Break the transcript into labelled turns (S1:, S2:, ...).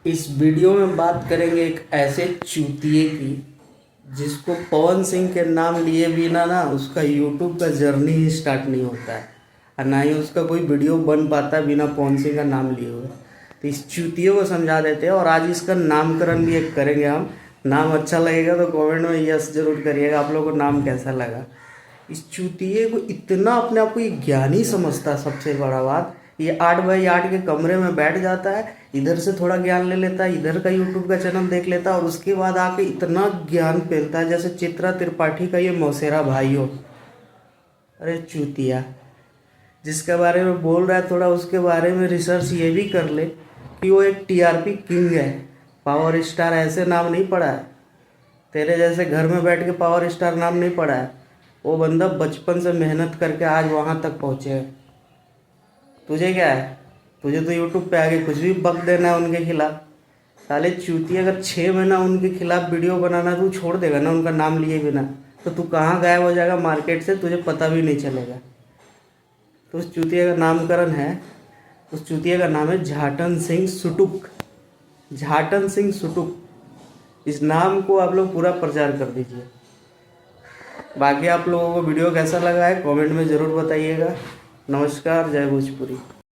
S1: इस वीडियो में बात करेंगे एक ऐसे चूतिए की जिसको पवन सिंह के नाम लिए बिना ना उसका यूट्यूब का जर्नी ही स्टार्ट नहीं होता है और ना ही उसका कोई वीडियो बन पाता बिना पवन सिंह का नाम लिए हुए। तो इस चूतिए को समझा देते हैं और आज इसका नामकरण भी एक करेंगे हम। नाम अच्छा लगेगा तो कमेंट में यस जरूर करिएगा आप लोगों को नाम कैसा लगा। इस चूतिए को इतना अपने आप को ये ज्ञानी समझता है, सबसे बड़ा बात ये 8x8 के कमरे में बैठ जाता है, इधर से थोड़ा ज्ञान ले लेता है, इधर का यूट्यूब का चैनल देख लेता है और उसके बाद आके इतना ज्ञान फैलता है जैसे चित्रा त्रिपाठी का ये मौसेरा भाई हो। अरे चूतिया, जिसके बारे में बोल रहा है थोड़ा उसके बारे में रिसर्च ये भी कर ले कि वो एक टीआरपी किंग है। पावर स्टार ऐसे नाम नहीं पड़ा है, तेरे जैसे घर में बैठ के पावर स्टार नाम नहीं पड़ा है। वो बंदा बचपन से मेहनत करके आज वहाँ तक पहुँचे है। तुझे क्या है, तुझे तो यूट्यूब पे आके कुछ भी बक देना है उनके खिलाफ। साले चूतिया, अगर 6 महीना उनके खिलाफ वीडियो बनाना तू छोड़ देगा ना उनका नाम लिए बिना, तो तू कहाँ गायब हो जाएगा मार्केट से, तुझे पता भी नहीं चलेगा। तो उस चूतिया का नामकरण है, उस चूतिया का नाम है झाटन सिंह सुटुक। झाटन सिंह सुटुक, इस नाम को आप लोग पूरा प्रचार कर दीजिए। बाकी आप लोगों को वीडियो कैसा लगा है कमेंट में ज़रूर बताइएगा। नमस्कार, जय भोजपुरी।